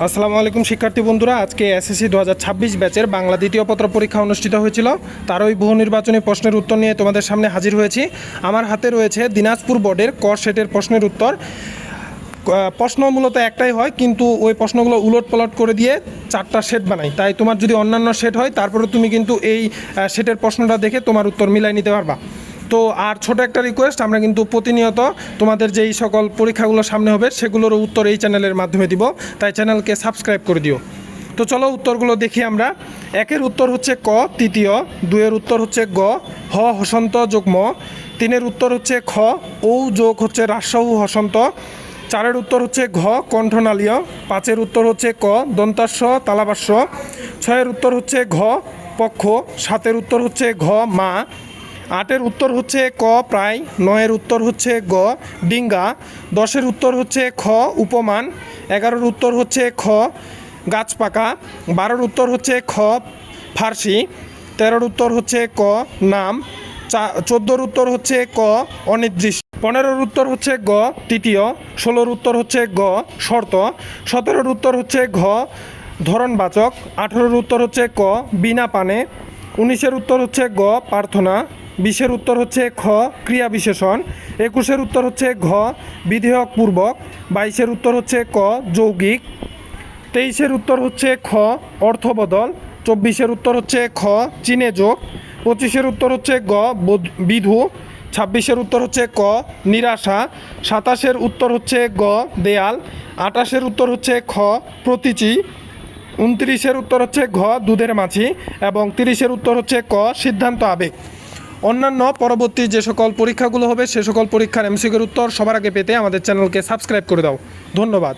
আসসালামু আলাইকুম শিক্ষার্থী বন্ধুরা, আজকে এসএসসি 2026 ব্যাচের বাংলা দ্বিতীয় পত্র পরীক্ষা অনুষ্ঠিত হয়েছিল। তারই বহু নির্বাচনী প্রশ্নের উত্তর নিয়ে তোমাদের সামনে হাজির হয়েছি। আমার হাতে রয়েছে দিনাজপুর বোর্ডের ক সেটের প্রশ্নের উত্তর। প্রশ্ন মূলত একটাই হয়, কিন্তু ওই প্রশ্নগুলো উলট পালট করে দিয়ে 4টা সেট বানাই। তাই তোমার যদি অন্যান্য সেট হয় তারপরে তুমি কিন্তু এই সেটের প্রশ্নটা দেখে তোমার উত্তর মিলাই নিতে পারবা। তো আর ছোট একটা রিকোয়েস্ট, আমরা কিন্তু প্রতিনিয়ত তোমাদের যেই সকল পরীক্ষাগুলো সামনে হবে সেগুলোরও উত্তর এই চ্যানেলের মাধ্যমে দিব, তাই চ্যানেলকে সাবস্ক্রাইব করে দিও। তো চলো উত্তরগুলো দেখি আমরা। 1-এর উত্তর হচ্ছে ক তৃতীয়, 2-এর উত্তর হচ্ছে গ হ হসন্ত যোগ ম, 3-এর উত্তর হচ্ছে খ ঔ যোগ হচ্ছে রাজশাহু হসন্ত, 4-এর উত্তর হচ্ছে ঘ কণ্ঠনালীয়, 5-এর উত্তর হচ্ছে ক দন্তাস্য তালাবাস্য, 6-এর উত্তর হচ্ছে ঘ পক্ষ, 7-এর উত্তর হচ্ছে ঘ মা, 8-এর উত্তর হচ্ছে ক প্রায়, 9-এর উত্তর হচ্ছে গ ডিঙ্গা, 10-এর উত্তর হচ্ছে খ উপমান, 11-এর উত্তর হচ্ছে খ গাছ পাকা, 12-এর উত্তর হচ্ছে খ ফার্সি, 13-এর উত্তর হচ্ছে ক নাম, 14-এর উত্তর হচ্ছে ক অনির্দিষ্ট, 15-এর উত্তর হচ্ছে গ তৃতীয়, 16-এর উত্তর হচ্ছে গ শর্ত, 17-এর উত্তর হচ্ছে ঘ ধরনবাচক, 18-এর উত্তর হচ্ছে ক বিনা পানে, 19-এর উত্তর হচ্ছে গ প্রার্থনা, 20-এর উত্তর হচ্ছে খ ক্রিয়া বিশেষণ, 21-এর উত্তর হচ্ছে ঘ বিধেয়ক পূর্বক, 22-এর উত্তর হচ্ছে ক যৌগিক, 23-এর উত্তর হচ্ছে খ অর্থবদল, 24-এর উত্তর হচ্ছে খ চিনে যোগ, 25-এর উত্তর হচ্ছে গ বিধু, 26-এর উত্তর হচ্ছে ক নিরাশা, 27-এর উত্তর হচ্ছে গ দেয়াল, 28-এর উত্তর হচ্ছে খ প্রতীচী, 29-এর উত্তর হচ্ছে ঘ দুধের মাছি এবং 30-এর উত্তর হচ্ছে ক সিদ্ধান্ত আবেগ। অন্যান্য পরবর্তী যে সকল পরীক্ষাগুলো হবে সে সকল পরীক্ষার এমসিকিউর উত্তর সবার আগে পেতে আমাদের চ্যানেলকে সাবস্ক্রাইব করে দাও। ধন্যবাদ।